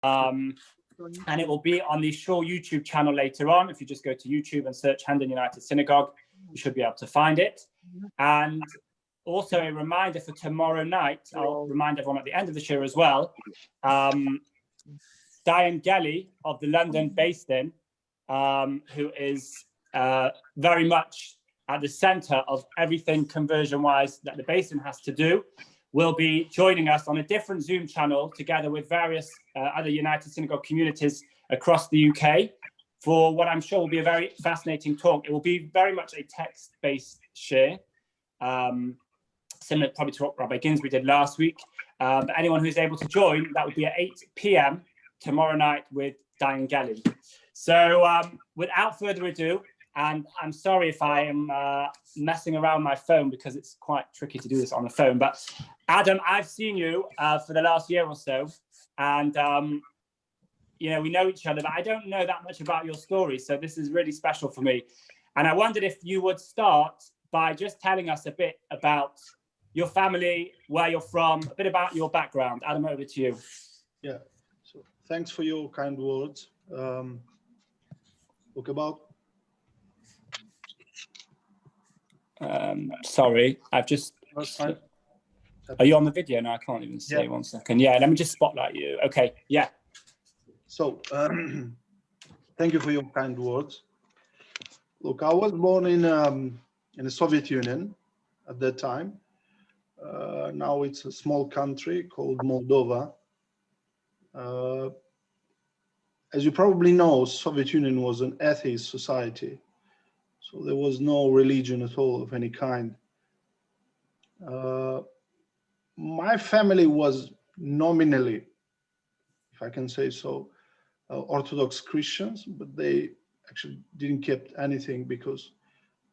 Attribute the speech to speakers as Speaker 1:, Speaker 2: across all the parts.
Speaker 1: And it will be on the Shaw YouTube channel later on. If you just go to YouTube and search Hendon United Synagogue, you should be able to find it. And also a reminder for tomorrow night, I'll remind everyone at the end of the show as well, Diane Gelly of the London Basin, who is very much at the center of everything conversion-wise that the Basin has to do, will be joining us on a different Zoom channel together with various other United Synagogue communities across the UK for what I'm sure will be a very fascinating talk. It will be very much a text-based share, similar probably to what Rabbi Ginsbury did last week. But anyone who's able to join, that will be at 8 p.m. tomorrow night with Diane Gelly. So without further ado, and I'm sorry if I am messing around my phone because it's quite tricky to do this on the phone. But Adam, I've seen you for the last year or so, and you know, we know each other, but I don't know that much about your story. So this is really special for me. And I wondered if you would start by just telling us a bit about your family, where you're from, a bit about your background. Adam, over to you.
Speaker 2: Yeah. So thanks for your kind words. Look about.
Speaker 1: Sorry, I've just. Are you on the video now? I can't even see. Yeah. 1 second. Yeah, let me just spotlight you. Okay. Yeah.
Speaker 2: So thank you for your kind words. Look, I was born in the Soviet Union at that time. Now it's a small country called Moldova. As you probably know, Soviet Union was an atheist society. So there was no religion at all of any kind. My family was nominally, if I can say so, Orthodox Christians, but they actually didn't keep anything because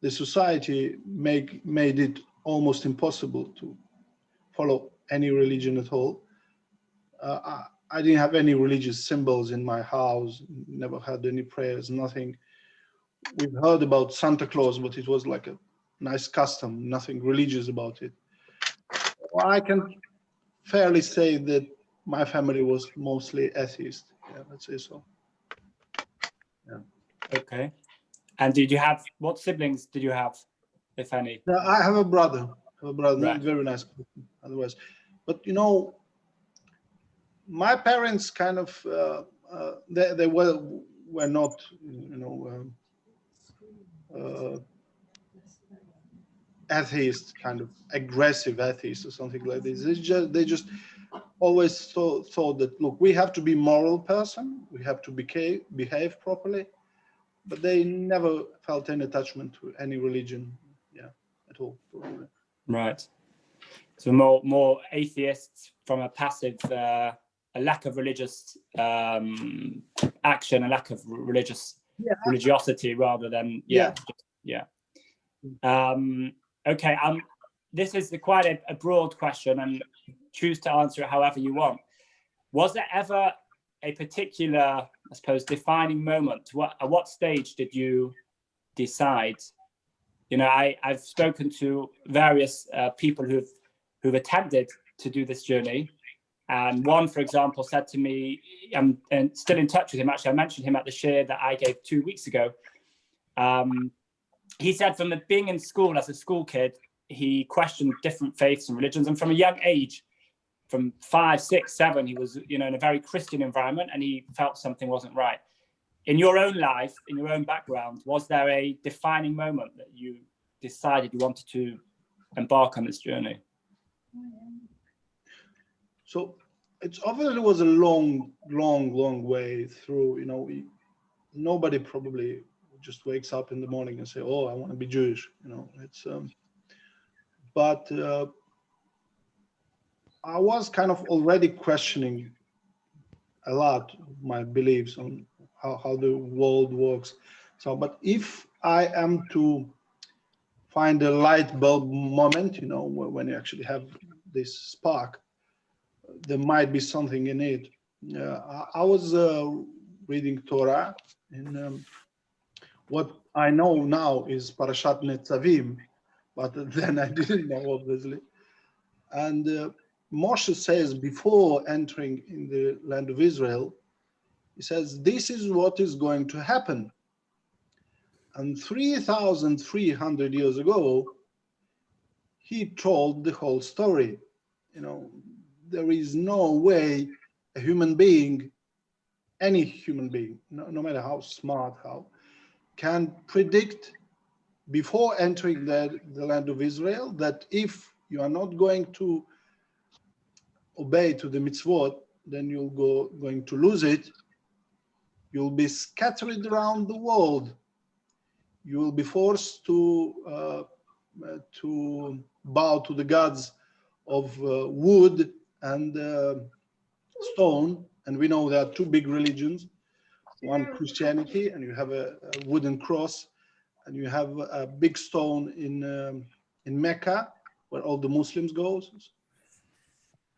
Speaker 2: the society made it almost impossible to follow any religion at all. I didn't have any religious symbols in my house, never had any prayers, nothing. We've heard about Santa Claus, but it was like a nice custom, nothing religious about it. Well, I can fairly say that my family was mostly atheist. Yeah, let's say so. Yeah.
Speaker 1: Okay. And did you have, what siblings did you have, if any?
Speaker 2: I have a brother. Right. Not very nice person, otherwise. But you know, my parents kind of they were not, you know, atheist, kind of aggressive atheist or something like this. They just always thought that, look, we have to be moral person, we have to behave properly, but they never felt any attachment to any religion, yeah, at all, probably.
Speaker 1: Right. So more atheists from a passive, a lack of religious action, a lack of religiosity, rather than okay. This is quite a broad question, and choose to answer it however you want. Was there ever a particular, I suppose, defining moment? At what stage did you decide? You know, I've spoken to various people who've attempted to do this journey, and one, for example, said to me, I'm still in touch with him. Actually, I mentioned him at the share that I gave 2 weeks ago. He said from being in school as a school kid, he questioned different faiths and religions, and from a young age, from 5, 6, 7, he was, you know, in a very Christian environment, and he felt something wasn't right. In your own life, in your own background, was there a defining moment that you decided you wanted to embark on this journey?
Speaker 2: So it's obviously was a long way through. You know, nobody probably just wakes up in the morning and say, "Oh, I want to be Jewish." You know, it's. But I was kind of already questioning a lot my beliefs on how the world works. So, but if I am to find a light bulb moment, you know, when you actually have this spark, there might be something in it. I was reading Torah, and what I know now is Parashat Netzavim, but then I didn't know, obviously. And Moshe says before entering in the land of Israel, he says, this is what is going to happen. And 3,300 years ago, he told the whole story. You know, there is no way a human being, any human being, no matter how smart, how, can predict before entering the land of Israel that if you are not going to obey to the mitzvot, then you'll going to lose it. You'll be scattered around the world. You will be forced to bow to the gods of wood and stone. And we know there are two big religions, one Christianity, and you have a wooden cross, and you have a big stone in Mecca, where all the Muslims go.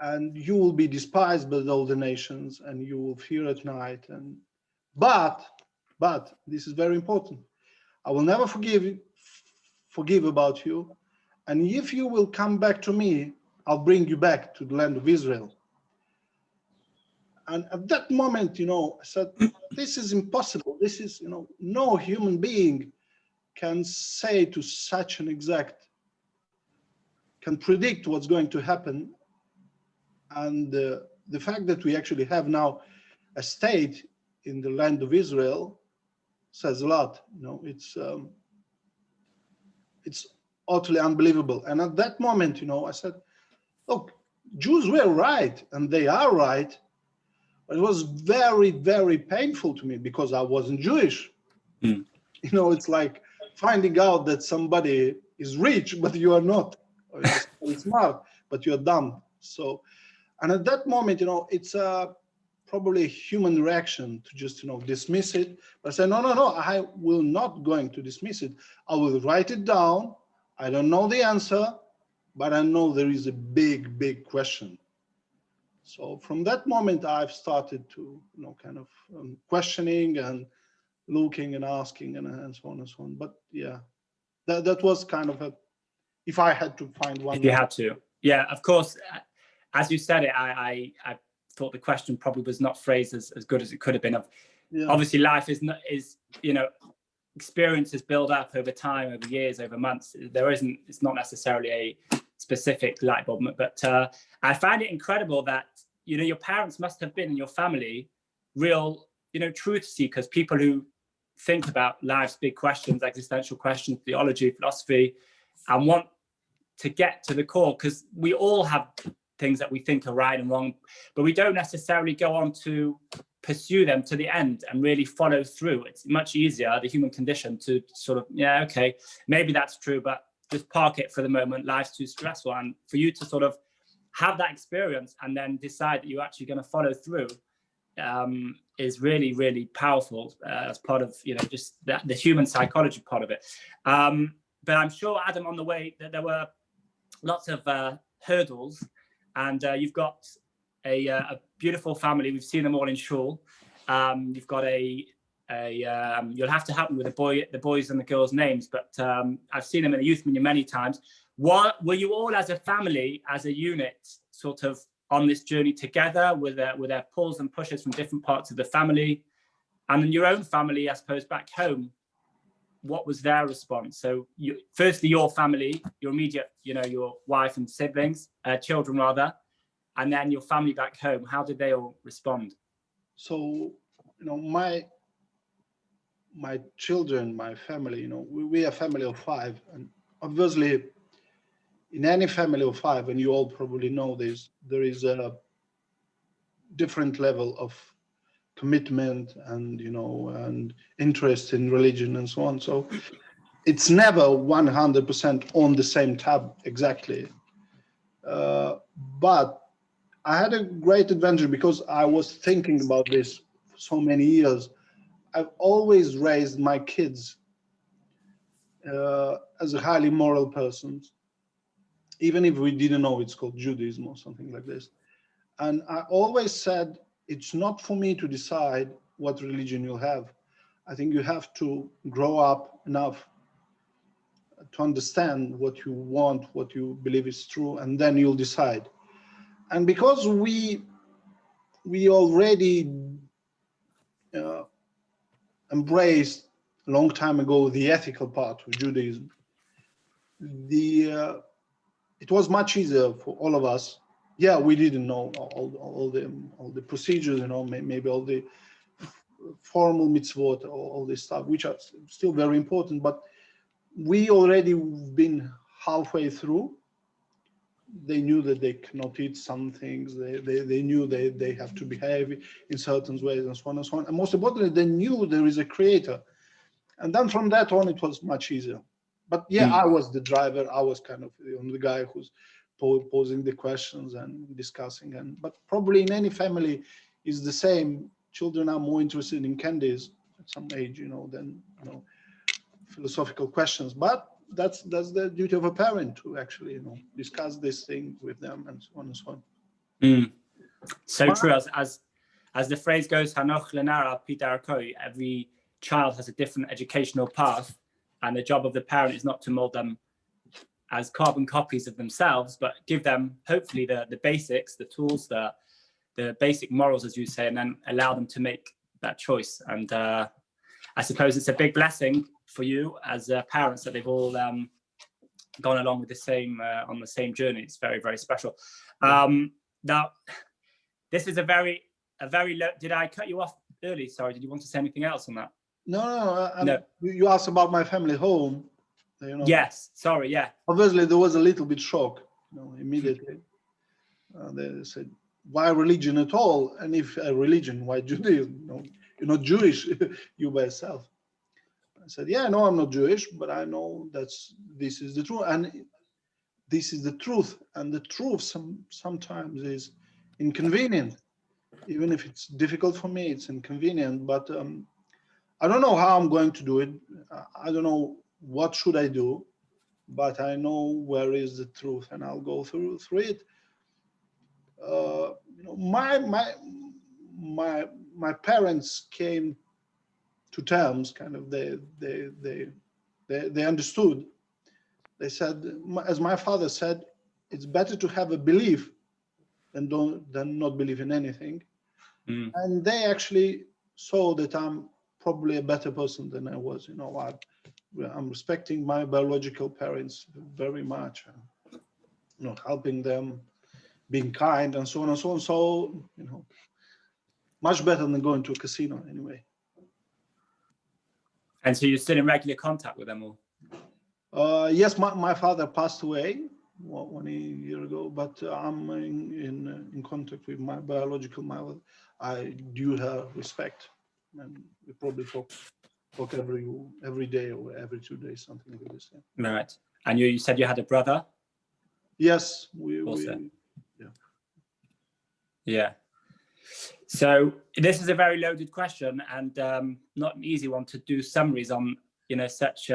Speaker 2: And you will be despised by all the nations, and you will fear at night. But this is very important. I will never forgive about you. And if you will come back to me, I'll bring you back to the land of Israel. And at that moment, you know, I said, this is impossible. This is, you know, no human being can say to such an exact, can predict what's going to happen. And the fact that we actually have now a state in the land of Israel says a lot. You know, it's utterly unbelievable. And at that moment, you know, I said, look, Jews were right, and they are right. But it was very, very painful to me because I wasn't Jewish. You know, it's like finding out that somebody is rich, but you are not. Or you're smart, but you're dumb. So, and at that moment, you know, it's probably a human reaction to just, you know, dismiss it. But I said, no, I will not going to dismiss it. I will write it down. I don't know the answer, but I know there is a big, big question. So from that moment, I've started to, you know, kind of questioning and looking and asking and so on and so on. But yeah, that was kind of if I had to find one.
Speaker 1: If you had to. Yeah, of course. As you said it, I thought the question probably was not phrased as good as it could have been. Obviously, life is, you know, experiences build up over time, over years, over months. It's not necessarily a specific light bulb moment, but I find it incredible that, you know, your parents must have been in your family real, you know, truth seekers, people who think about life's big questions, existential questions, theology, philosophy, and want to get to the core, because we all have things that we think are right and wrong, but we don't necessarily go on to pursue them to the end and really follow through. It's much easier, the human condition, to sort of, yeah, okay, maybe that's true, but just park it for the moment. Life's too stressful. And for you to sort of have that experience and then decide that you're actually going to follow through is really, really powerful as part of, you know, just the human psychology part of it. But I'm sure, Adam, on the way that there were lots of hurdles, and you've got a beautiful family. We've seen them all in shul. You've got you'll have to help me with the boys and the girls' names, but I've seen them in the youth menu many times. Were you all as a family, as a unit, sort of on this journey together with their pulls and pushes from different parts of the family? And in your own family, I suppose, back home, what was their response? So firstly, your family, your immediate, you know, your wife and siblings, children rather, and then your family back home, how did they all respond?
Speaker 2: So, you know, my children, my family, you know, we are a family of 5, and obviously in any family of 5, and you all probably know this, there is a different level of commitment and, you know, and interest in religion and so on. So it's never 100% on the same tab exactly. But I had a great adventure because I was thinking about this for so many years. I've always raised my kids as a highly moral person, even if we didn't know it's called Judaism or something like this. And I always said, it's not for me to decide what religion you'll have. I think you have to grow up enough to understand what you want, what you believe is true, and then you'll decide. And because we already embraced a long time ago the ethical part of Judaism, it was much easier for all of us. Yeah, we didn't know all the procedures, maybe all the formal mitzvot, all this stuff, which are still very important, but we already been halfway through. They knew that they cannot eat some things. They knew they have to behave in certain ways, and so on and so on. And most importantly, they knew there is a creator. And then from that on, it was much easier. But yeah, I was the driver. I was kind of the guy who's posing the questions and discussing. But probably in any family is the same. Children are more interested in candies at some age, than philosophical questions. But that's the duty of a parent to actually discuss this thing with them and so on and so on.
Speaker 1: So true. As the phrase goes, Hanoch lenara pidar koi, every child has a different educational path, and the job of the parent is not to mold them as carbon copies of themselves, but give them hopefully the basics, the tools, the basic morals, as you say, and then allow them to make that choice. And I suppose it's a big blessing for you as parents that they've all gone along with the same on the same journey. It's very, very special. Now, this is a very low. Did I cut you off early? Sorry. Did you want to say anything else on that?
Speaker 2: No. You asked about my family home.
Speaker 1: Yes. Sorry. Yeah.
Speaker 2: Obviously, there was a little bit shock. Immediately. They said, "Why religion at all? And if a religion, why Judaism? You're not Jewish, you by yourself." I said, "Yeah, no, I'm not Jewish, but I know this is the truth, and this is the truth, and the truth sometimes is inconvenient, even if it's difficult for me. It's inconvenient, but I don't know how I'm going to do it. I don't know what should I do, but I know where is the truth, and I'll go through it." My parents came to terms, kind of. They understood. They said, as my father said, it's better to have a belief than not believe in anything. And they actually saw that I'm probably a better person than I was. I'm respecting my biological parents very much, helping them, being kind, and so on and so on. So, much better than going to a casino anyway.
Speaker 1: And so you're still in regular contact with them all?
Speaker 2: Yes, my father passed away 1 year ago, but I'm in contact with my biological mother. I do her respect, and we probably talk every day or every 2 days, something like this.
Speaker 1: Yeah. Right. And you said you had a brother?
Speaker 2: Yes,
Speaker 1: yeah. So this is a very loaded question, and not an easy one to do summaries on, such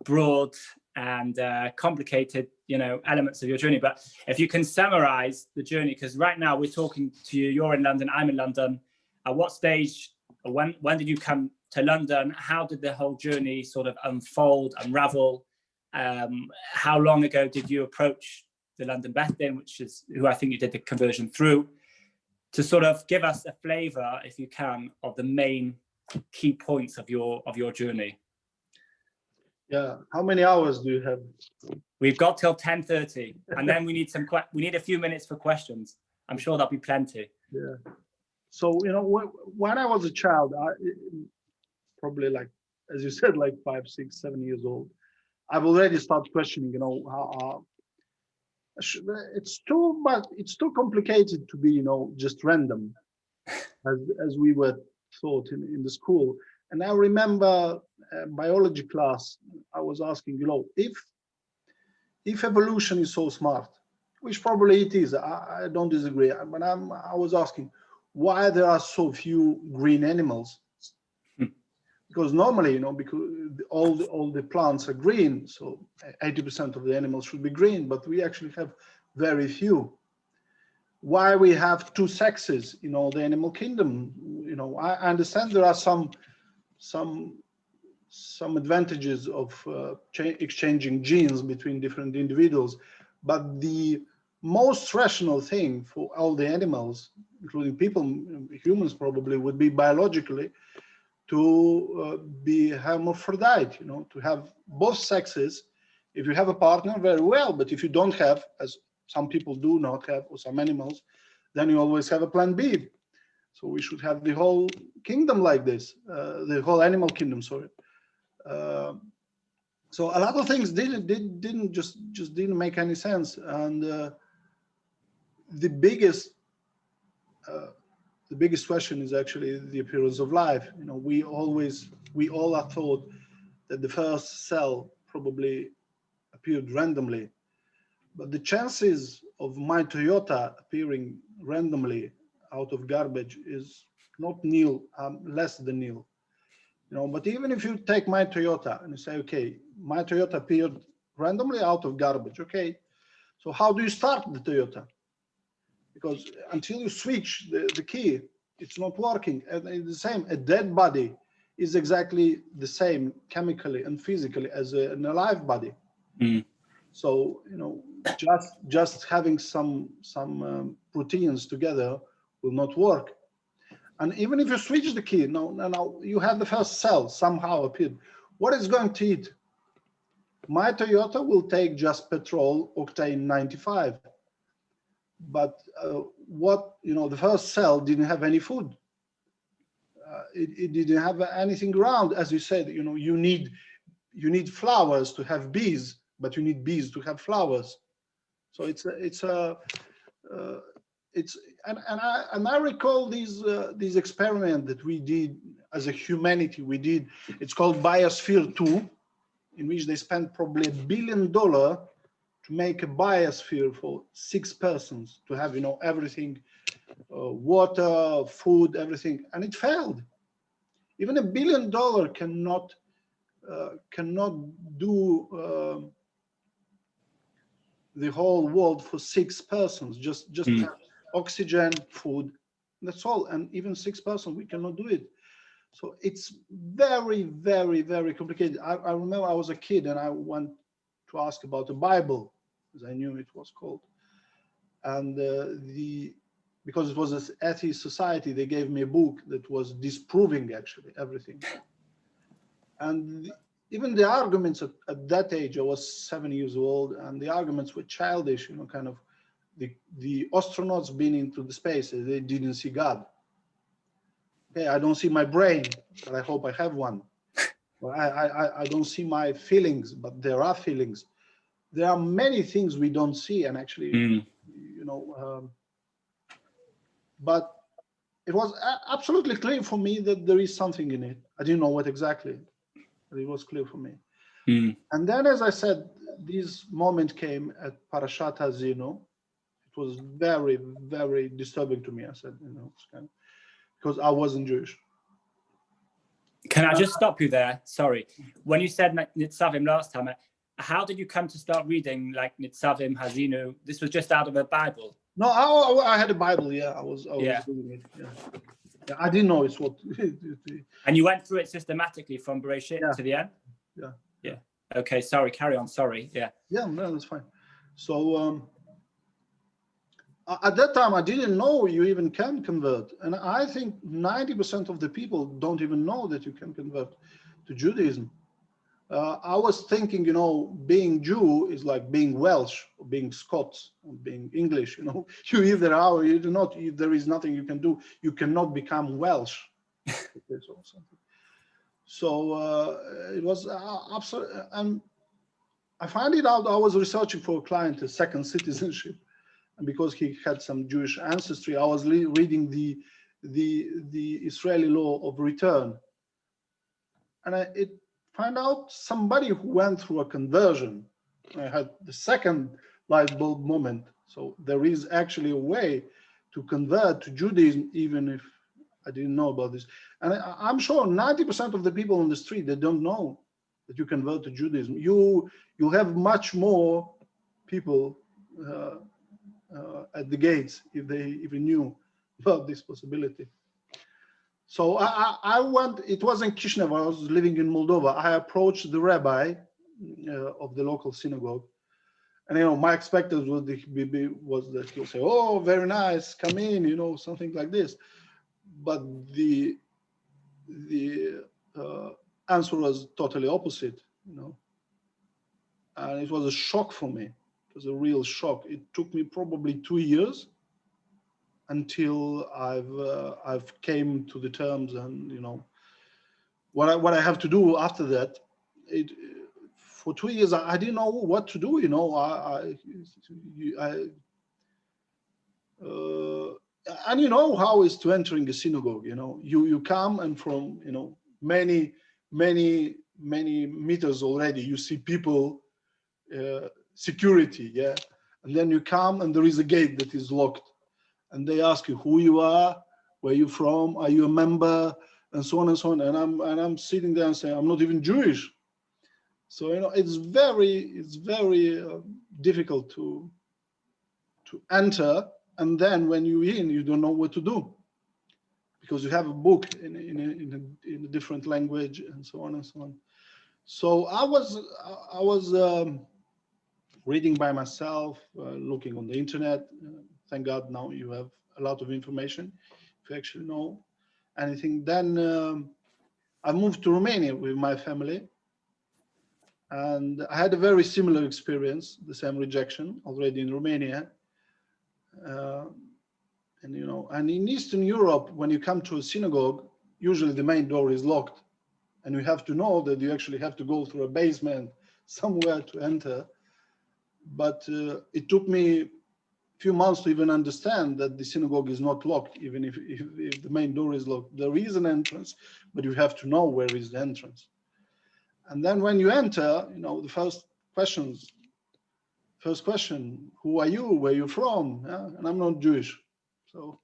Speaker 1: broad and complicated, elements of your journey. But if you can summarize the journey, because right now we're talking to you, you're in London, I'm in London. At what stage, or when did you come to London? How did the whole journey sort of unfold, unravel? How long ago did you approach the London Beth Din, which is who I think you did the conversion through? To sort of give us a flavor, if you can, of the main key points of your journey.
Speaker 2: Yeah. How many hours do you have?
Speaker 1: We've got till 10:30, and then we need a few minutes for questions. I'm sure there'll be plenty.
Speaker 2: Yeah. So when I was a child, I probably, like, as you said, like 5, 6, 7 years old, I've already started questioning. How it's too complicated to be just random, as we were taught in the school. And I remember biology class, I was asking, if evolution is so smart, which probably it is, I don't disagree, but I was asking why there are so few green animals. Because normally, because all the plants are green, so 80% of the animals should be green, but we actually have very few. Why we have 2 sexes in all the animal kingdom? I understand there are some advantages of exchanging genes between different individuals, but the most rational thing for all the animals, including people, humans probably, would be biologically to be hermaphrodite, to have both sexes. If you have a partner, very well, but if you don't have, as some people do not have, or some animals, then you always have a plan B. So we should have the whole kingdom like this, the whole animal kingdom, sorry. So a lot of things didn't just didn't make any sense. And the biggest question is actually the appearance of life. We all are thought that the first cell probably appeared randomly, but the chances of my Toyota appearing randomly out of garbage is not nil, less than nil. But even if you take my Toyota and you say, okay, my Toyota appeared randomly out of garbage, okay, so how do you start the Toyota? Because until you switch the key, it's not working. And it's the same, a dead body is exactly the same chemically and physically as an alive body.
Speaker 1: Mm.
Speaker 2: So, just having some proteins together will not work. And even if you switch the key, now you have the first cell somehow appeared. What is going to eat? My Toyota will take just petrol octane 95. But the first cell didn't have any food. It didn't have anything around. As you said, you need flowers to have bees, but you need bees to have flowers. So and I recall these experiment that we did as a humanity. It's called Biosphere 2, in which they spent probably $1 billion to make a biosphere for 6 persons, to have everything, water, food, everything, and it failed. Even $1 billion cannot do the whole world for 6 persons. Just have oxygen, food, that's all. And even 6 persons, we cannot do it. So it's very, very, very complicated. I remember I was a kid and I went to ask about the Bible, as I knew it was called. And because it was an atheist society, they gave me a book that was disproving actually everything. And even the arguments at that age, I was 7 years old, and the arguments were childish, kind of the astronauts being into the space, they didn't see God. Okay, I don't see my brain, but I hope I have one. Well, I don't see my feelings, but there are feelings. There are many things we don't see, and actually, but it was absolutely clear for me that there is something in it. I didn't know what exactly, but it was clear for me. And then, as I said, this moment came at Parashat Hazino. It was very, very disturbing to me. I said, because I wasn't Jewish.
Speaker 1: Can I just stop you there? Sorry. When you said Nitzavim last time, how did you come to start reading like Nitzavim, Hazinu? This was just out of a Bible.
Speaker 2: No, I had a Bible. Yeah, I was reading it. Yeah, I didn't know it's what.
Speaker 1: And you went through it systematically from Bereshit to the end. Yeah. Okay. Sorry. Carry on. Sorry. Yeah.
Speaker 2: Yeah. No, that's fine. So at that time, I didn't know you even can convert, and I think 90% of the people don't even know that you can convert to Judaism. I was thinking, being Jew is like being Welsh or being Scots or being English. You either are or you do not. There is nothing you can do. You cannot become Welsh. So it was absolute. And I found it out. I was researching for a client a second citizenship, and because he had some Jewish ancestry, I was reading the Israeli law of return, and it find out somebody who went through a conversion. I had the second light bulb moment. So there is actually a way to convert to Judaism, even if I didn't know about this. And I'm sure 90% of the people on the street, they don't know that you convert to Judaism. You have much more people at the gates if they even knew about this possibility. So I went, it was in Kishinev, I was living in Moldova. I approached the rabbi of the local synagogue, And my expectations was that he'll say, "Oh, very nice, come in," something like this. But the answer was totally opposite. And it was a shock for me. It was a real shock. It took me probably 2 years until I've came to the terms, and what I have to do after that. For 2 years I didn't know what to do. And how is to entering a synagogue. You come, and from many meters already you see people, security, yeah. And then you come, and there is a gate that is locked, and they ask you who you are, where you from, are you a member, and so on and so on. And I'm sitting there and saying, I'm not even Jewish. So it's very difficult to enter, and then when you're in, you don't know what to do, because you have a book in a different language, and so on and so on. So I was reading by myself, looking on the internet. Thank God now you have a lot of information if you actually know anything. Then I moved to Romania with my family, and I had a very similar experience, the same rejection already in Romania. And in Eastern Europe, when you come to a synagogue, usually the main door is locked, and you have to know that you actually have to go through a basement somewhere to enter. But it took me a few months to even understand that the synagogue is not locked, even if the main door is locked. There is an entrance, but you have to know where is the entrance. And then when you enter, the first question, who are you? Where are you from? Yeah? And I'm not Jewish. So,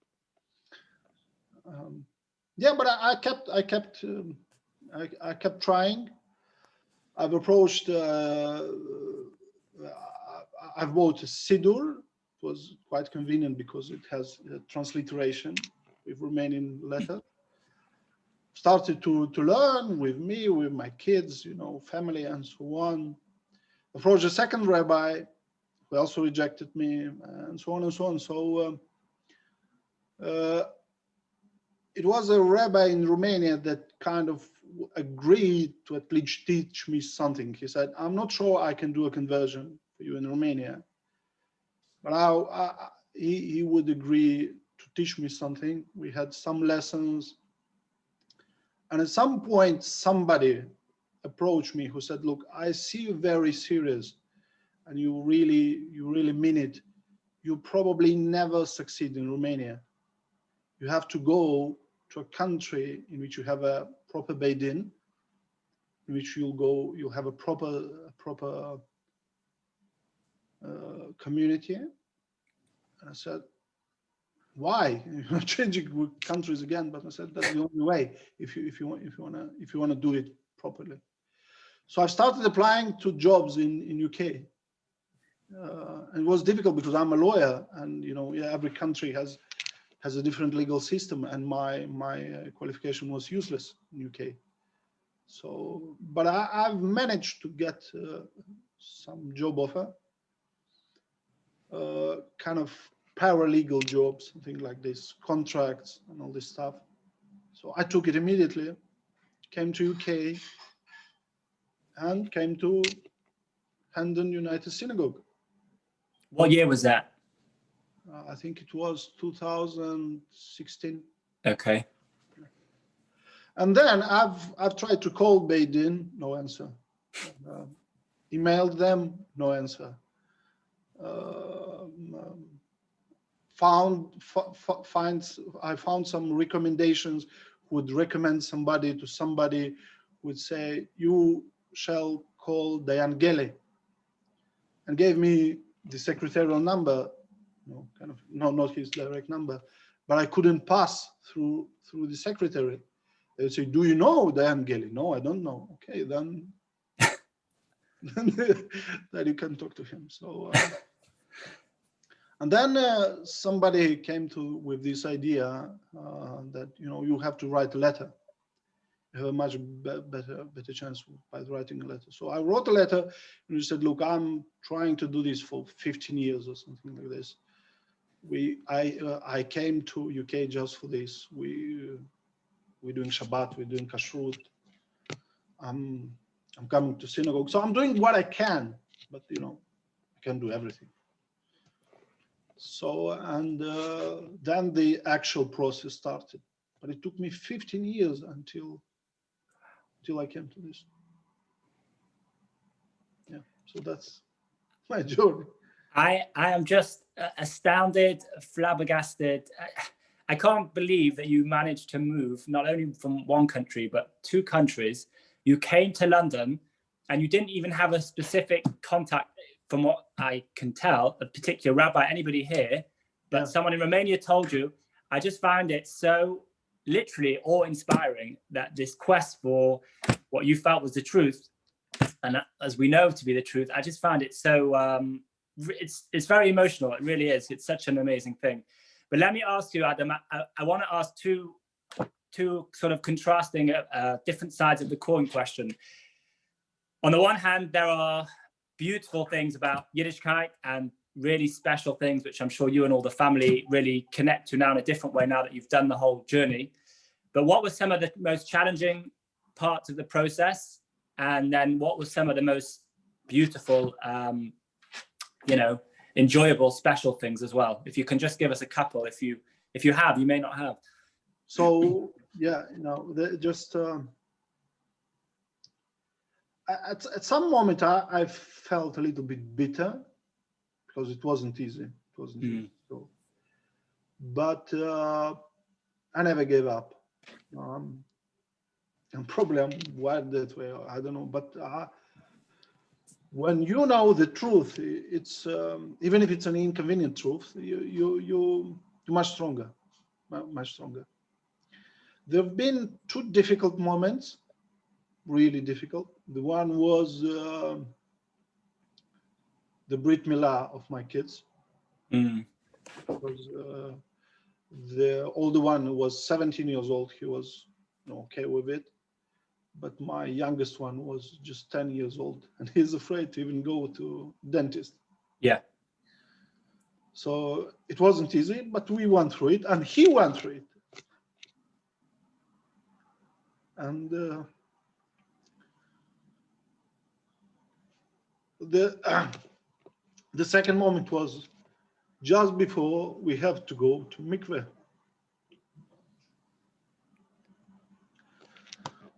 Speaker 2: yeah, but I kept trying. I've approached, I've bought a Siddur. It was quite convenient because it has a transliteration with Romanian letter. Started to learn with me, with my kids, family, and so on. Approached a second rabbi who also rejected me, and so on and so on. So it was a rabbi in Romania that kind of agreed to at least teach me something. He said, I'm not sure I can do a conversion for you in Romania, but he would agree to teach me something. We had some lessons. And at some point, somebody approached me who said, look, I see you very serious, and you really mean it. You probably never succeed in Romania. You have to go to a country in which you have a proper Beit Din, in which you'll have a proper community. And I said, why? You're not changing countries again. But I said, that's the only way if you want to do it properly. So I started applying to jobs in UK. It was difficult because I'm a lawyer, and every country has a different legal system, and my qualification was useless in UK. So, but I've managed to get some job offer, kind of paralegal jobs, something like this, contracts and all this stuff. So I took it immediately, came to UK, and came to Hendon United Synagogue.
Speaker 1: What year was that?
Speaker 2: I think it was 2016.
Speaker 1: Okay.
Speaker 2: And then I've tried to call Beit Din, no answer. Emailed them, no answer. I found some recommendations, would recommend somebody to somebody, would say, you shall call Diane Gele, and gave me the secretarial number, kind of, no, not his direct number, but I couldn't pass through the secretary. They would say, do you know Diane Gele? No, I don't know. Okay, then that you can talk to him. So, and then somebody came with this idea that you have to write a letter. you have a much better chance by writing a letter. So I wrote a letter and he said, look, I'm trying to do this for 15 years or something like this. I came to UK just for this. We're doing Shabbat, we're doing Kashrut. I'm coming to synagogue. So I'm doing what I can, but you know, I can't do everything. So, and then the actual process started. But it took me 15 years until I came to this. Yeah, so that's my journey.
Speaker 1: I am just astounded, flabbergasted. I can't believe that you managed to move not only from one country, but 2 countries. You came to London and you didn't even have a specific contact, from what I can tell, a particular rabbi, anybody here, but someone in Romania told you. I just found it so literally awe-inspiring that this quest for what you felt was the truth, and as we know to be the truth, I just found it so, it's very emotional. It really is. It's such an amazing thing. But let me ask you, Adam, I want to ask two sort of contrasting different sides of the coin question. On the one hand, there are beautiful things about Yiddishkeit and really special things, which I'm sure you and all the family really connect to now in a different way now that you've done the whole journey. But what were some of the most challenging parts of the process? And then what was some of the most beautiful, you know, enjoyable, special things as well? If you can just give us a couple, if you have, you may not have.
Speaker 2: So yeah, you know, just at some moment I felt a little bit bitter because it wasn't easy. It wasn't easy. So, but I never gave up. And probably I'm wired that way. I don't know, but when you know the truth, it's even if it's an inconvenient truth, you're much stronger, much stronger. There have been 2 difficult moments, really difficult. The one was the Brit Milah of my kids. Because the older one was 17 years old. He was okay with it. But my youngest one was just 10 years old, and he's afraid to even go to dentist.
Speaker 1: Yeah.
Speaker 2: So it wasn't easy, but we went through it, and he went through it. And the second moment was just before we have to go to mikveh.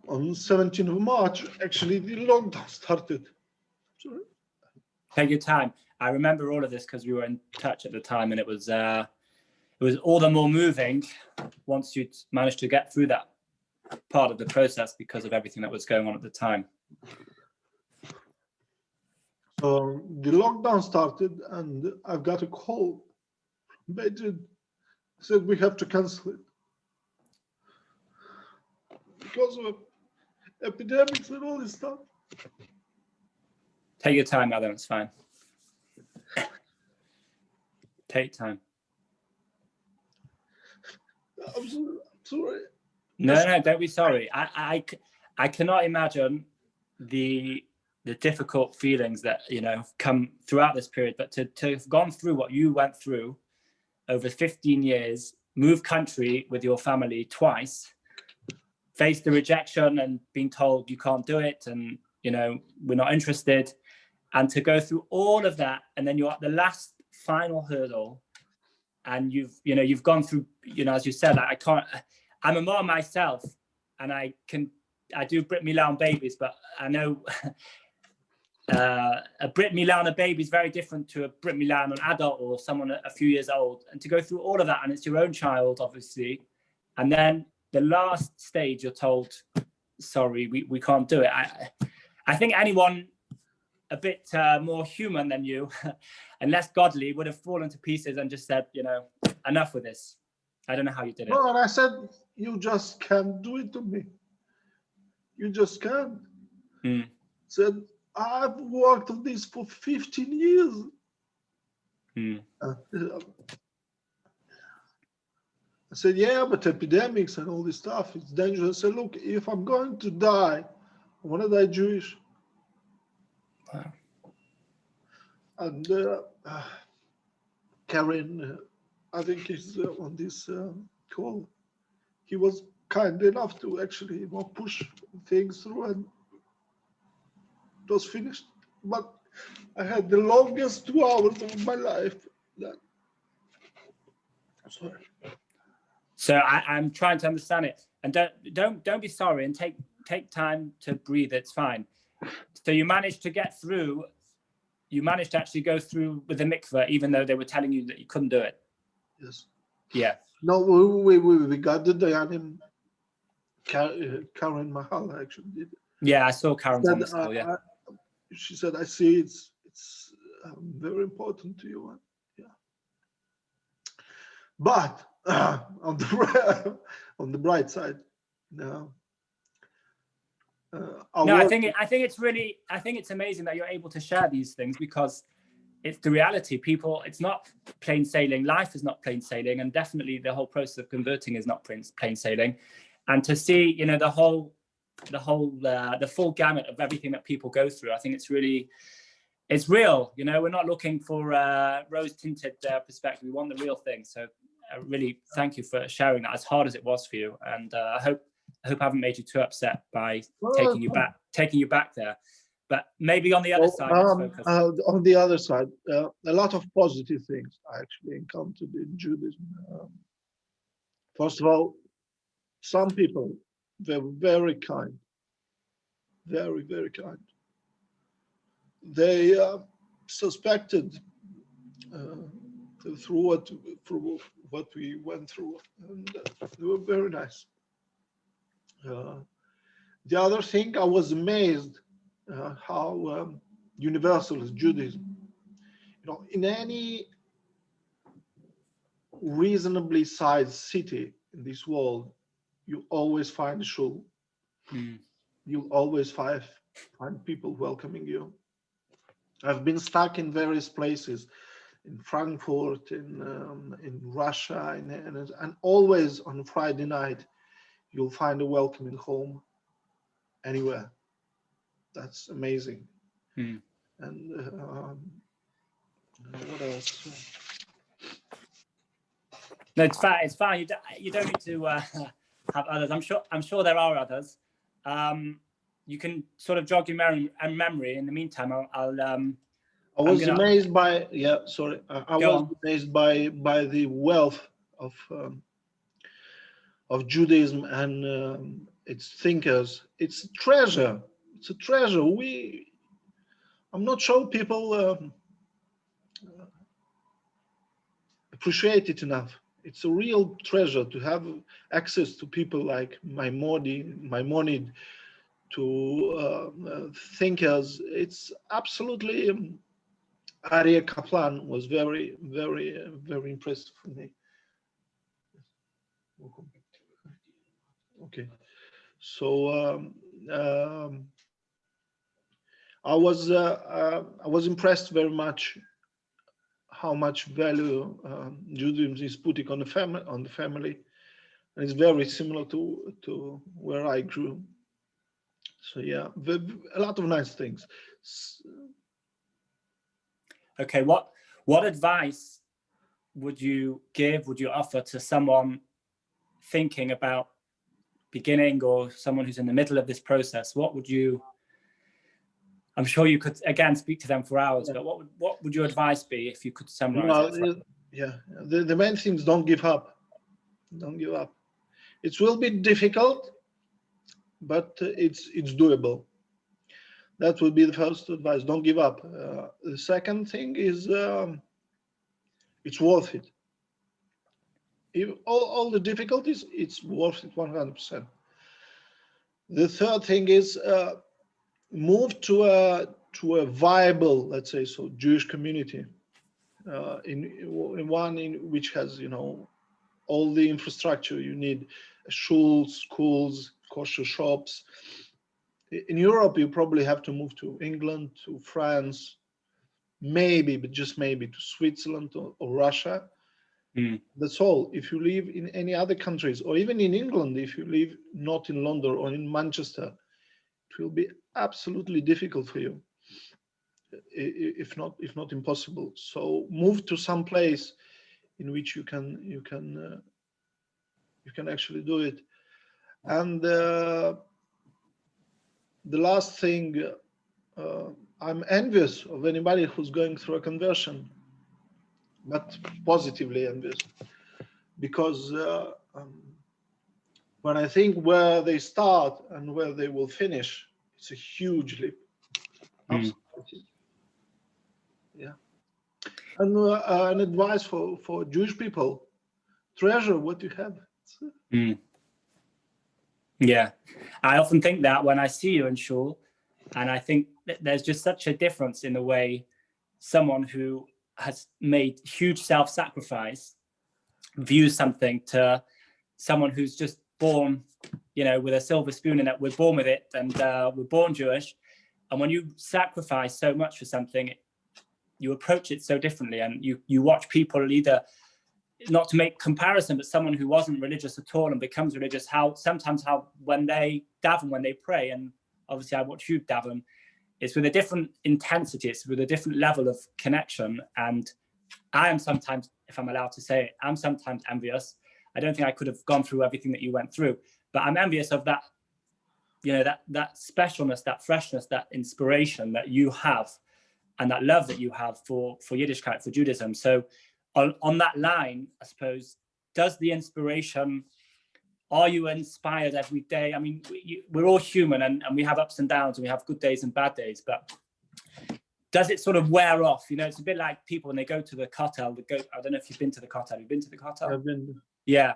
Speaker 2: On 17th of March, actually, the lockdown started. Sorry.
Speaker 1: Take your time. I remember all of this because we were in touch at the time, and it was all the more moving once you'd managed to get through that part of the process because of everything that was going on at the time.
Speaker 2: So the lockdown started, and I've got a call from Beijing. Said we have to cancel it because of epidemics and all this stuff.
Speaker 1: Take your time, Adam. It's fine. Take time.
Speaker 2: I'm sorry.
Speaker 1: No, don't be sorry. I cannot imagine the difficult feelings that come throughout this period, but to have gone through what you went through over 15 years, move country with your family twice, face the rejection and being told you can't do it, and we're not interested, and to go through all of that, and then you're at the last final hurdle, and you've gone through, as you said, I'm a mom myself, and I do Brit Milah on babies, but I know a Brit Milah on a baby is very different to a Brit Milah on an adult or someone a few years old. And to go through all of that, and it's your own child, obviously, and then the last stage, you're told, sorry, we can't do it. I think anyone a bit more human than you and less godly would have fallen to pieces and just said, enough with this. I don't know how you did it.
Speaker 2: No, and I said, you just can't do it to me. You just can't. Said, I've worked on this for 15 years. I said, yeah, but epidemics and all this stuff, it's dangerous. I said, look, if I'm going to die, I want to die Jewish.
Speaker 1: Wow.
Speaker 2: And Karen, I think he's on this call. He was kind enough to actually push things through, and it was finished. But I had the longest 2 hours of my life. Sorry.
Speaker 1: So I'm trying to understand it, and don't be sorry, and take time to breathe. It's fine. So you managed to get through. You managed to actually go through with the mikveh, even though they were telling you that you couldn't do it.
Speaker 2: Yes.
Speaker 1: Yeah.
Speaker 2: No, we got the Dayanim. Karen Mahal actually did.
Speaker 1: Yeah, I saw Karen's on this call. Yeah.
Speaker 2: She said, "I see it's very important to you." Yeah. But on the bright side, no.
Speaker 1: I think it's amazing that you're able to share these things, because it's the reality. People, it's not plain sailing. Life is not plain sailing, and definitely the whole process of converting is not plain sailing. And to see, the full gamut of everything that people go through, I think it's real. We're not looking for a rose-tinted perspective. We want the real thing. So I really thank you for sharing that, as hard as it was for you. And I hope I haven't made you too upset by taking you back there. But maybe on the other side,
Speaker 2: on the other side, a lot of positive things I actually encountered in Judaism. First of all, some people, they were very kind, very, very kind. They suspected through what we went through, and they were very nice. The other thing, I was amazed how universal is Judaism. In any reasonably sized city in this world, you always find a shul. You'll always find people welcoming you. I've been stuck in various places, in Frankfurt, in Russia, and always on Friday night, you'll find a welcoming home anywhere. That's amazing. And what else?
Speaker 1: No, it's fine. You don't need to have others. I'm sure there are others. You can sort of jog your memory. In the meantime,
Speaker 2: I was amazed by amazed by the wealth of Judaism and its thinkers. It's a treasure. It's a treasure. I'm not sure people appreciate it enough. It's a real treasure to have access to people like Maimonides, to thinkers. It's absolutely. Aryeh Kaplan was very, very, very impressive for me. Okay, so I was impressed very much how much value Judaism is putting on the family, and it's very similar to where I grew. So yeah, a lot of nice things.
Speaker 1: Okay, what advice would you offer to someone thinking about beginning, or someone who's in the middle of this process? I'm sure you could again speak to them for hours, but what would your advice be if you could summarize it?
Speaker 2: Yeah, the main thing is don't give up. Don't give up. It will be difficult, but it's doable. That would be the first advice. Don't give up. The second thing is it's worth it. All the difficulties, it's worth it 100%. The third thing is move to a viable, let's say, Jewish community, in one in which has all the infrastructure you need: schools, kosher shops. In Europe, you probably have to move to England, to France, maybe, but just maybe, to Switzerland or Russia.
Speaker 1: Mm.
Speaker 2: That's all. If you live in any other countries, or even in England, if you live not in London or in Manchester, it will be absolutely difficult for you, if not impossible. So move to some place in which you can actually do it. And the last thing, I'm envious of anybody who's going through a conversion, but positively envious, because when I think where they start and where they will finish, it's a huge leap. Absolutely. Yeah. And an advice for Jewish people: treasure what you have.
Speaker 1: Mm. Yeah, I often think that when I see you in shul, and I think that there's just such a difference in the way someone who has made huge self-sacrifice views something to someone who's just born, you know, with a silver spoon in it. We're born with it, and we're born Jewish. And when you sacrifice so much for something, you approach it so differently, and you watch people either, not to make comparison, but someone who wasn't religious at all and becomes religious, how when they daven, when they pray, and obviously I watch you daven, it's with a different intensity, it's with a different level of connection. And I am sometimes, if I'm allowed to say it, I'm sometimes envious. I don't think I could have gone through everything that you went through, but I'm envious of that, you know, that specialness, that freshness, that inspiration that you have, and that love that you have for Yiddishkeit, for Judaism. So on that line, I suppose, does the inspiration, are you inspired every day? I mean, we're all human, and we have ups and downs, and we have good days and bad days, but does it sort of wear off? You know, it's a bit like people when they go to the kotel, I don't know if you've been to the kotel. Have you been to the kotel?
Speaker 2: I've been.
Speaker 1: Yeah.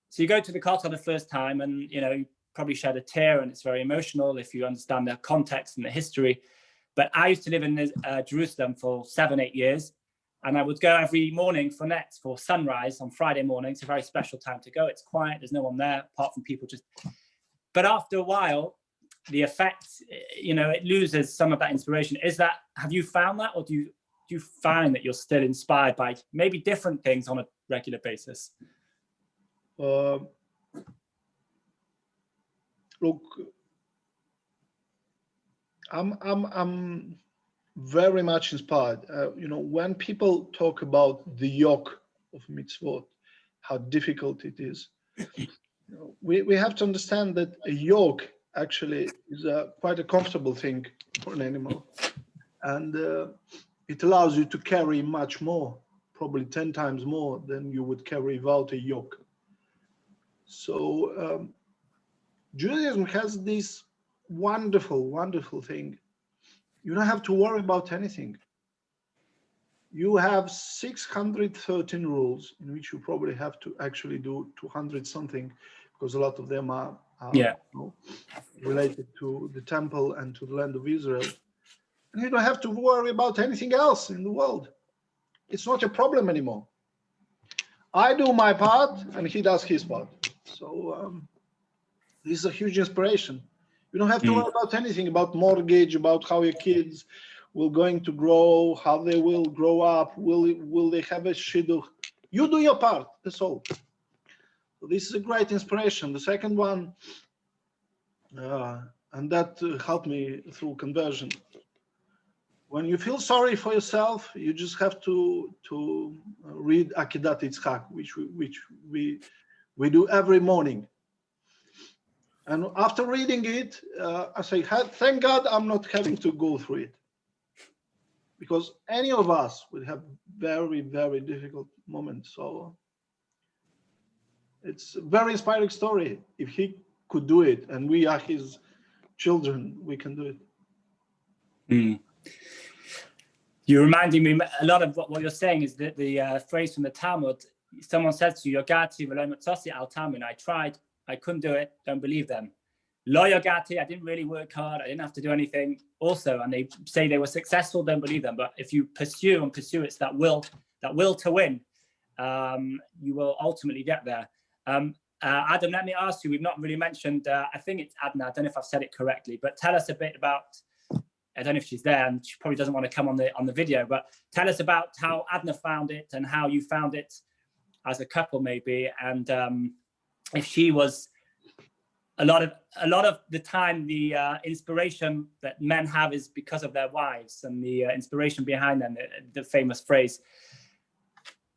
Speaker 1: So you go to the kotel the first time, and, you know, you probably shed a tear, and it's very emotional if you understand the context and the history. But I used to live in Jerusalem for 7-8 years, and I would go every morning for nets for sunrise on Friday morning. It's a very special time to go. It's quiet. There's no one there apart from people just. But after a while, the effect, you know, it loses some of that inspiration. Have you found that, or do you find that you're still inspired by maybe different things on a regular basis?
Speaker 2: Look, I'm very much inspired. You know, when people talk about the yoke of mitzvot, how difficult it is, you know, we have to understand that a yoke actually is quite a comfortable thing for an animal, and it allows you to carry much more, probably 10 times more than you would carry without a yoke. So Judaism has this wonderful, wonderful thing. You don't have to worry about anything. You have 613 rules in which you probably have to actually do 200 something, because a lot of them are
Speaker 1: Yeah.
Speaker 2: you know, related to the temple and to the land of Israel. And you don't have to worry about anything else in the world. It's not a problem anymore. I do my part and he does his part. So this is a huge inspiration. You don't have to worry about anything, about mortgage, about how your kids will going to grow, how they will grow up, will they have a shidduch. You do your part, that's all. So this is a great inspiration. The second one, and that helped me through conversion. When you feel sorry for yourself, you just have to read Akedat Yitzchak, which we do every morning. And after reading it, I say, thank God I'm not having to go through it. Because any of us would have very, very difficult moments. So it's a very inspiring story. If he could do it and we are his children, we can do it.
Speaker 1: You're reminding me, a lot of what you're saying is that the phrase from the Talmud, someone says to you, Yogati v'lo motzasi al Talmud, I tried, I couldn't do it, don't believe them. Lo Yogati, I didn't really work hard, I didn't have to do anything also, and they say they were successful, don't believe them. But if you pursue, it's that will to win, you will ultimately get there. Adam, let me ask you, we've not really mentioned, I think it's Adna, I don't know if I've said it correctly, but tell us a bit about, I don't know if she's there, and she probably doesn't want to come on the video, but tell us about how Adna found it and how you found it, as a couple, maybe, and if she was a lot of the time, the inspiration that men have is because of their wives, and the inspiration behind them, the famous phrase.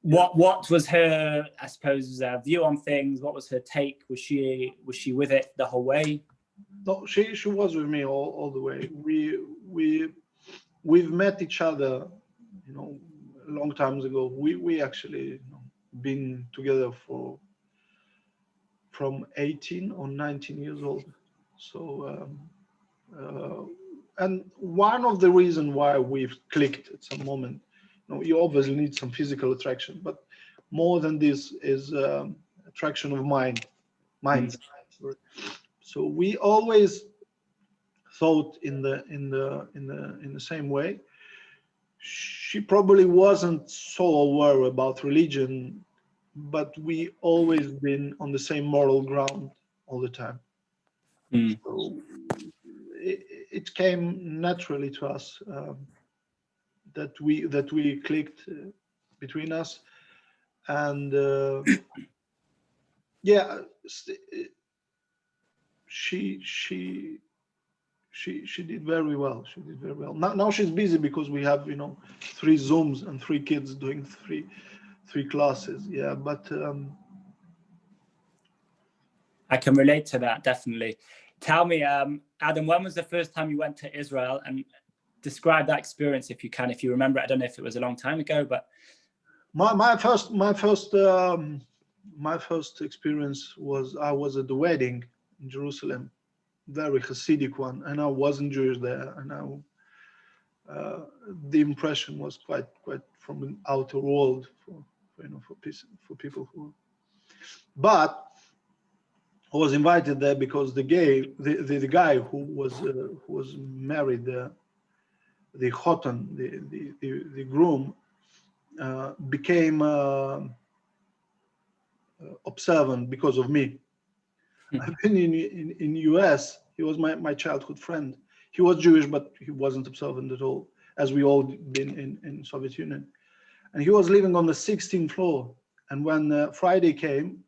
Speaker 1: What was her, I suppose, view on things? What was her take? Was she with it the whole way?
Speaker 2: No, she was with me all the way. We've met each other, a long times ago. We actually been together from 18 or 19 years old. So and one of the reasons why we've clicked at some moment, you obviously need some physical attraction, but more than this is attraction of mind. So we always thought in the same way. She probably wasn't so aware about religion, but we always been on the same moral ground all the time. So it came naturally to us that we clicked between us, and yeah, she did very well. She did very well. Now she's busy because we have 3 Zooms and 3 kids doing three classes. Yeah, but
Speaker 1: I can relate to that, definitely. Tell me, Adam, when was the first time you went to Israel, and describe that experience if you can, if you remember. I don't know if it was a long time ago, but
Speaker 2: my first experience was I was at the wedding in Jerusalem, very Hasidic one, and I wasn't Jewish there, and the impression was quite from an outer world for people who. But I was invited there because the guy who was married, the chotan, the groom, became observant because of me. I've been in US. He was my childhood friend. He was Jewish, but he wasn't observant at all, as we all been in Soviet Union. And he was living on the 16th floor. And when Friday came,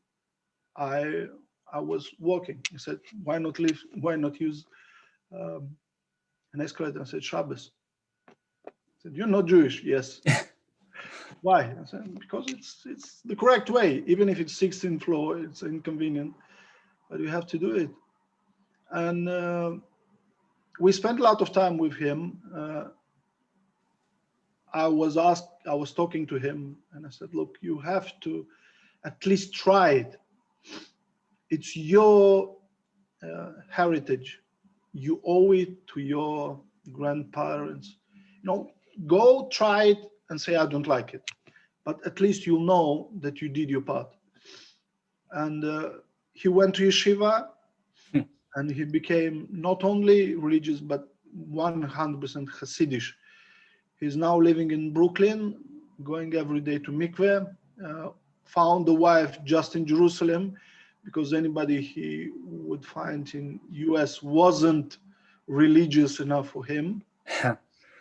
Speaker 2: I was walking. He said, "Why not leave? Why not use an escalator?" I said, "Shabbos." He said, "You're not Jewish." "Yes." "Why?" I said, "Because it's the correct way. Even if it's 16th floor, it's inconvenient, but you have to do it." And we spent a lot of time with him. I was talking to him, and I said, "Look, you have to at least try it. It's your heritage. You owe it to your grandparents. Go try it and say, I don't like it. But at least you'll know that you did your part." And he went to yeshiva, and he became not only religious, but 100% Hasidic. He's now living in Brooklyn, going every day to mikveh, found a wife just in Jerusalem, because anybody he would find in US wasn't religious enough for him.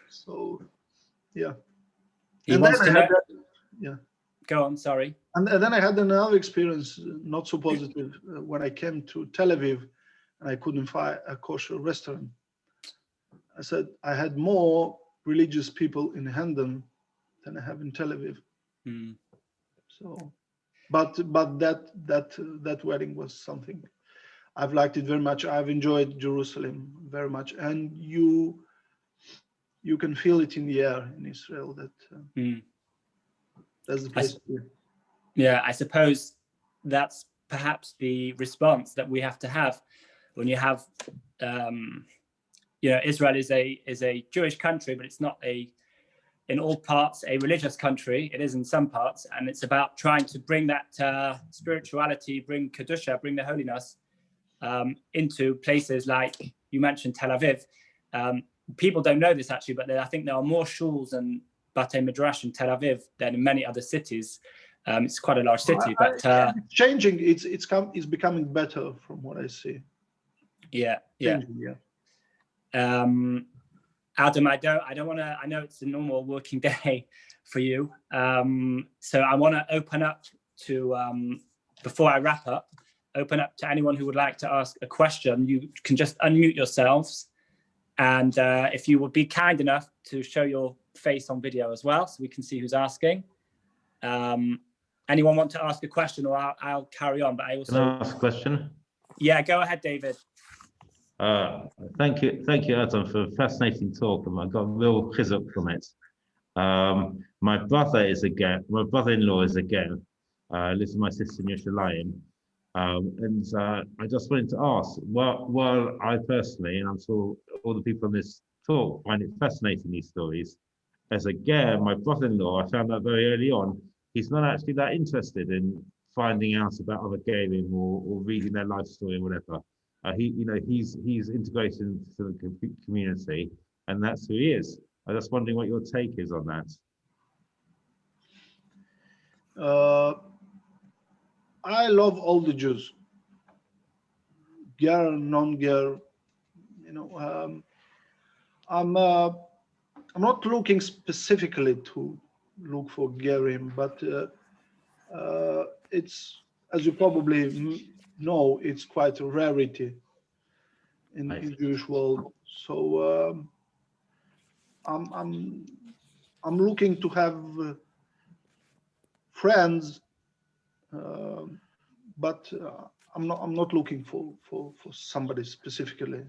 Speaker 2: So, yeah.
Speaker 1: He wants to know.
Speaker 2: Yeah.
Speaker 1: Go on, sorry.
Speaker 2: And then I had another experience, not so positive, when I came to Tel Aviv and I couldn't find a kosher restaurant. I said I had more religious people in Hendon than I have in Tel Aviv. So, but that wedding was something. I've liked it very much. I've enjoyed Jerusalem very much, and you can feel it in the air in Israel that that's the place to be.
Speaker 1: Yeah, I suppose that's perhaps the response that we have to have when you have, Israel is a Jewish country, but it's not in all parts a religious country. It is in some parts, and it's about trying to bring that spirituality, bring kedusha, bring the holiness into places like you mentioned Tel Aviv. People don't know this actually, but I think there are more shuls and batei midrash in Tel Aviv than in many other cities. It's quite a large city, but
Speaker 2: it's changing. It's becoming better from what I see.
Speaker 1: Yeah. Adam, I don't want to. I know it's a normal working day for you, so I want to open up to, before I wrap up, open up to anyone who would like to ask a question. You can just unmute yourselves. And if you would be kind enough to show your face on video as well, so we can see who's asking. Anyone want to ask a question, or I'll carry on, but I also...
Speaker 3: Can I ask a question?
Speaker 1: Yeah, go ahead, David.
Speaker 3: Thank you, Adam, for a fascinating talk. I got a real chizuk from it. My brother-in-law is a ger, lives with my sister in Yerushalayim. And I just wanted to ask, while I personally, and I'm sure all the people on this talk find it fascinating, these stories, as a ger, my brother-in-law, I found out very early on, he's not actually that interested in finding out about other gerim or reading their life story or whatever. He's integrated into the community, and that's who he is. I'm just wondering what your take is on that.
Speaker 2: I love all the Jews, ger, non-ger. I'm not looking specifically to look for gerim, but it's, as you probably know, it's quite a rarity in the Jewish world. So I'm looking to have friends, but I'm not looking for somebody specifically.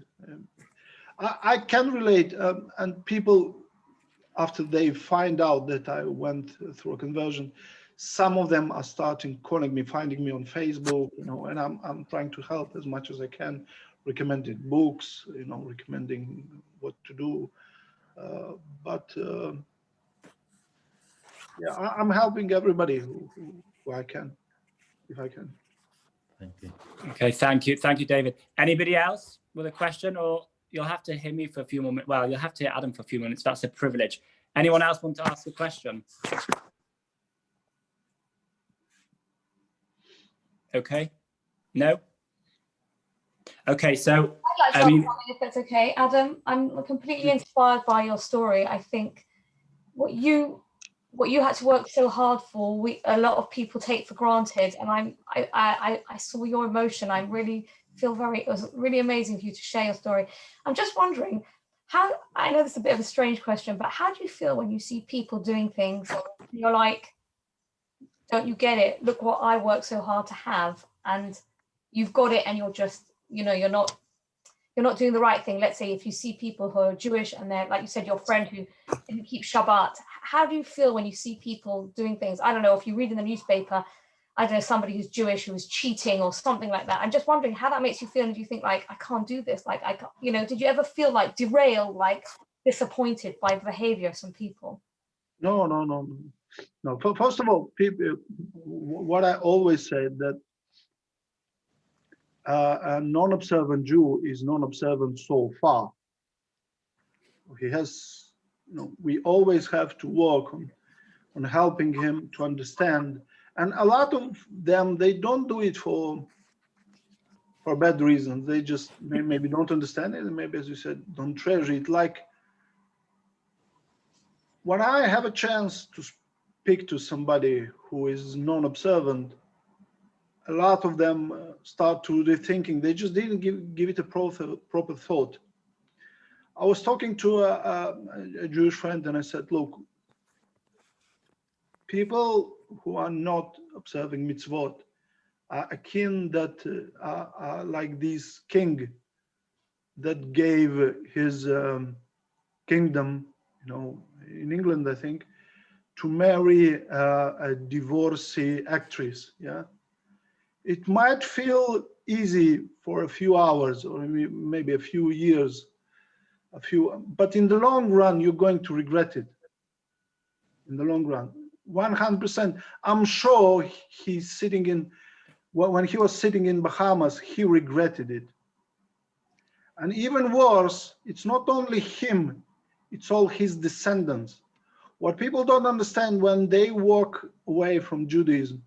Speaker 2: I can relate, and people, after they find out that I went through a conversion, some of them are starting calling me, finding me on Facebook, and I'm trying to help as much as I can, recommending books, recommending what to do. Yeah, I'm helping everybody who I can, if I can.
Speaker 3: Thank you.
Speaker 1: Okay, thank you, David. Anybody else with a question, or you'll have to hear me for a few more minutes? Well, you'll have to hear Adam for a few minutes. That's a privilege. Anyone else want to ask a question? Okay, no. Okay, so
Speaker 4: I'd like to if that's okay, Adam. I'm completely inspired by your story. I think what you had to work so hard for, a lot of people take for granted, and I saw your emotion. I really feel it was really amazing for you to share your story. I'm just wondering, how, I know this is a bit of a strange question, but how do you feel when you see people doing things, you're like, don't you get it? Look what I worked so hard to have, and you've got it, and you're just, you're not doing the right thing. Let's say if you see people who are Jewish and they're, like you said, your friend who didn't keep Shabbat, how do you feel when you see people doing things? I don't know, if you read in the newspaper, I don't know, somebody who's Jewish who is cheating or something like that. I'm just wondering how that makes you feel. And do you think, like, I can't do this? Like, I can't, did you ever feel like derailed, like disappointed by the behavior of some people?
Speaker 2: No. First of all, people, what I always said, that a non-observant Jew is non-observant so far. He has, we always have to work on helping him to understand. And a lot of them, they don't do it for bad reasons. They just maybe don't understand it, and maybe, as you said, don't treasure it. Like, when I have a chance to speak to somebody who is non-observant, a lot of them start to rethinking. They just didn't give it a proper thought. I was talking to a Jewish friend, and I said, look, people who are not observing mitzvot are akin that are like this king that gave his kingdom, in England, I think, to marry a divorcee actress. Yeah, it might feel easy for a few hours or maybe a few years, but in the long run, you're going to regret it. In the long run, 100%. I'm sure he's sitting in, when he was sitting in Bahamas, he regretted it. And even worse, it's not only him, it's all his descendants. What people don't understand, when they walk away from Judaism,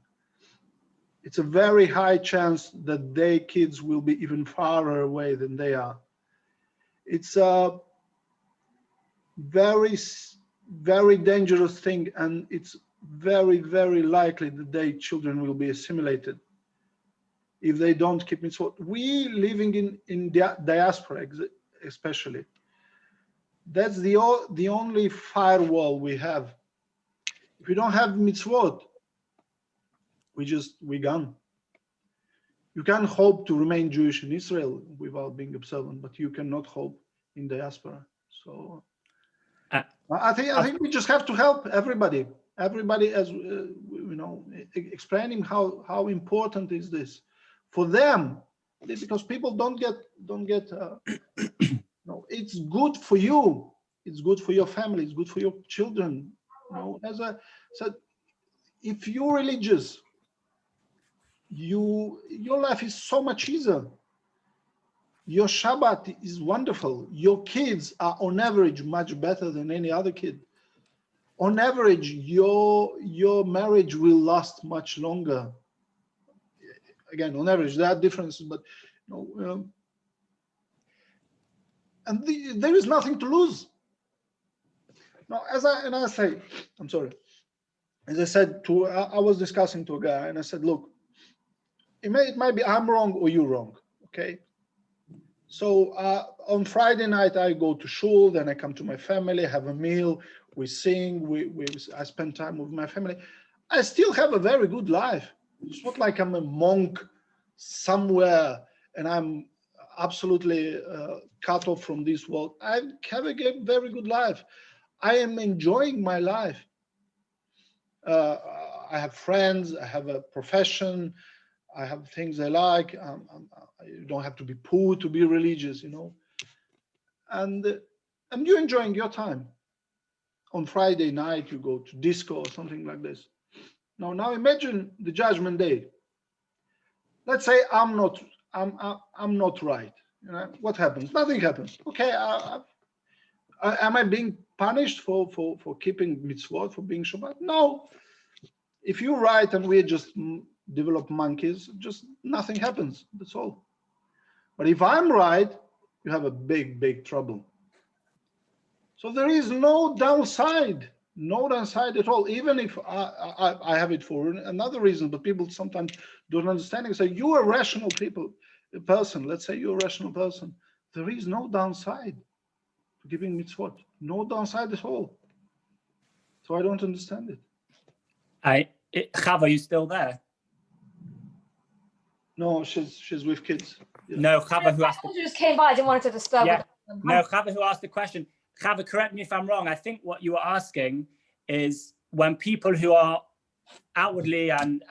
Speaker 2: it's a very high chance that their kids will be even farther away than they are. It's a very, very dangerous thing, and it's very, very likely the day children will be assimilated if they don't keep mitzvot. We living in diaspora, especially, that's the only firewall we have. If we don't have mitzvot, we gone. You can hope to remain Jewish in Israel without being observant, but you cannot hope in diaspora. So I think we just have to help everybody. Everybody, as explaining how important is this for them, because people don't get. No, it's good for you. It's good for your family. It's good for your children. As I said, if you're religious, your life is so much easier. Your Shabbat is wonderful. Your kids are on average much better than any other kid. On average, your marriage will last much longer. Again, on average, there are differences, but there is nothing to lose. Now, as I said I was discussing to a guy, and I said, look, it might be I'm wrong or you're wrong, okay? So on Friday night, I go to shul, then I come to my family, have a meal, we sing, I spend time with my family. I still have a very good life. It's not like I'm a monk somewhere and I'm absolutely cut off from this world. I have a very good life. I am enjoying my life. I have friends, I have a profession, I have things I like. You don't have to be poor to be religious, and you're enjoying your time. On Friday night, you go to disco or something like this. Now imagine the judgment day. Let's say I'm not right. What happens? Nothing happens. Okay, am I being punished for keeping mitzvot, for being Shabbat? No. If you're right and we just develop monkeys, just nothing happens. That's all. But if I'm right, you have a big trouble. So there is no downside at all. Even if I have it for another reason, but people sometimes don't understand it. So you're a rational person. Let's say you're a rational person. There is no downside to keeping mitzvot. No downside at all. So I don't understand it.
Speaker 1: Chava, are you still there?
Speaker 2: No, she's with kids. Yeah.
Speaker 1: No, Chava, who asked
Speaker 4: just came by. I didn't want to disturb her.
Speaker 1: No, Chava, who asked the question. Chava, correct me if I'm wrong. I think what you were asking is when people who are outwardly and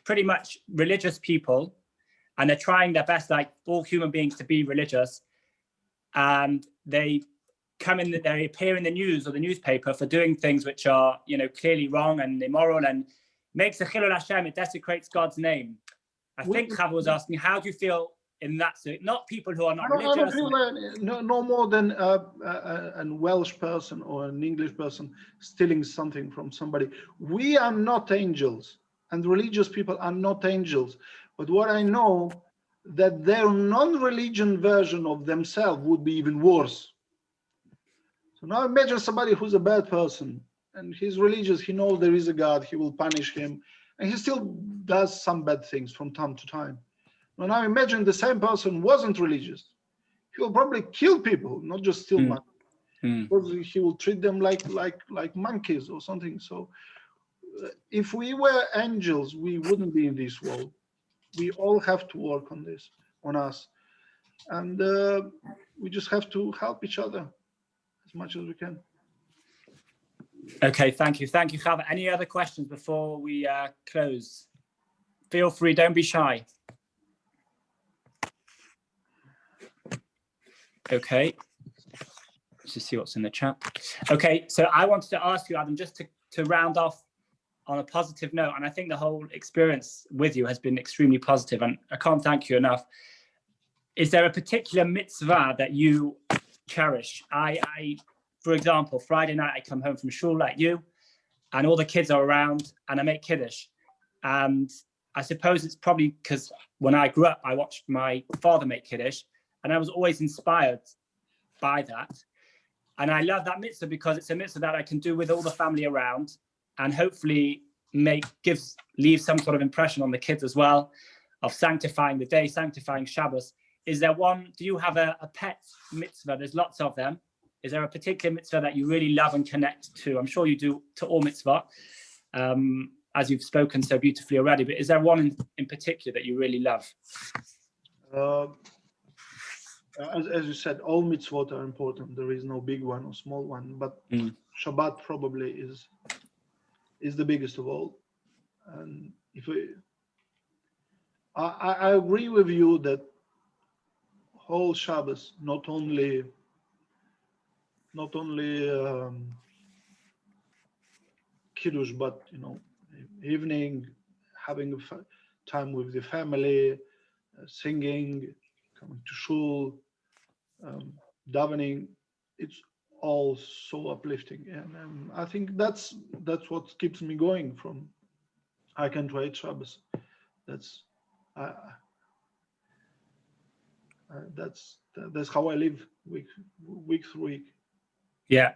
Speaker 1: pretty much religious people, and they're trying their best, like all human beings, to be religious, and they appear in the news or the newspaper for doing things which are, clearly wrong and immoral and makes a chilul Hashem, it desecrates God's name. I think Chava was asking, how do you feel in that? So not people who are not religious. I don't
Speaker 2: feel no more than a Welsh person or an English person stealing something from somebody. We are not angels, and religious people are not angels. But what I know, that their non-religion version of themselves would be even worse. So now imagine somebody who's a bad person and he's religious, he knows there is a God, he will punish him, and he still does some bad things from time to time. Well, now imagine the same person wasn't religious. He will probably kill people, not just steal money. Because he will treat them like monkeys or something. So if we were angels, we wouldn't be in this world. We all have to work on this, on us. And we just have to help each other as much as we can.
Speaker 1: Okay, thank you. Thank you, Chava. Any other questions before we close? Feel free, don't be shy. Okay, let's just see what's in the chat. Okay, so I wanted to ask you, Adam, just to round off on a positive note, and I think the whole experience with you has been extremely positive, and I can't thank you enough. Is there a particular mitzvah that you cherish? I for example, Friday night, I come home from shul like you, and all the kids are around, and I make Kiddush. And I suppose it's probably because when I grew up, I watched my father make Kiddush, and I was always inspired by that. And I love that mitzvah because it's a mitzvah that I can do with all the family around. and hopefully leave some sort of impression on the kids as well, of sanctifying the day, sanctifying Shabbos. Is there one, do you have a pet mitzvah? There's lots of them. Is there a particular mitzvah that you really love and connect to? I'm sure you do to all mitzvah, as you've spoken so beautifully already, but is there one in particular that you really love?
Speaker 2: As you said, all mitzvot are important. There is no big one or small one, but Shabbat probably is the biggest of all. And I agree with you that whole Shabbos, not only Kiddush, but evening, having time with the family, singing, coming to shul, davening, it's all so uplifting, and I think that's what keeps me going from I can't wait Shabbos. That's how I live week through week.
Speaker 1: Yeah,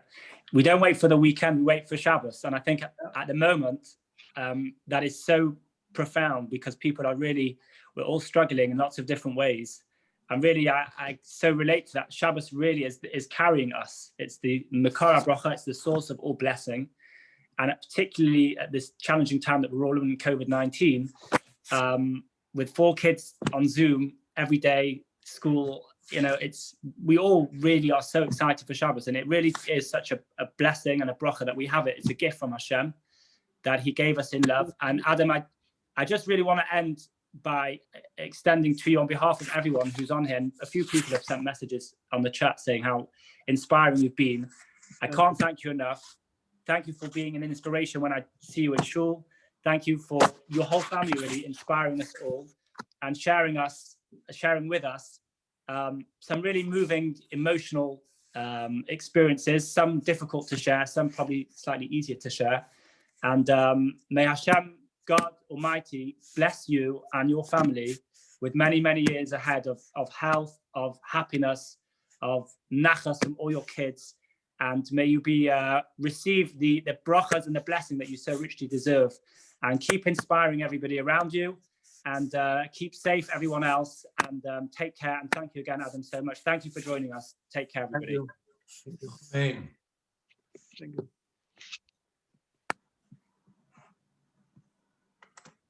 Speaker 1: we don't wait for the weekend, we wait for Shabbos. And I think at the moment, that is so profound, because people are we're all struggling in lots of different ways. And really, I so relate to that. Shabbos really is carrying us. It's the Makar HaBracha, it's the source of all blessing. And particularly at this challenging time that we're all in COVID-19, with 4 kids on Zoom every day, school, we all really are so excited for Shabbos, and it really is such a blessing and a bracha that we have it. It's a gift from Hashem that He gave us in love. And Adam, I just really want to end by extending to you on behalf of everyone who's on here. And a few people have sent messages on the chat saying how inspiring you've been. I can't thank you enough. Thank you for being an inspiration when I see you in shul. Thank you for your whole family really inspiring us all and sharing with us some really moving, emotional experiences, some difficult to share, some probably slightly easier to share. And may Hashem, God Almighty, bless you and your family with many, many years ahead of health, of happiness, of nachas from all your kids. And may you receive the brachas and the blessing that you so richly deserve. And keep inspiring everybody around you. And keep safe, everyone else. And take care. And thank you again, Adam, so much. Thank you for joining us. Take care, everybody.
Speaker 5: Thank you.
Speaker 2: Thank you.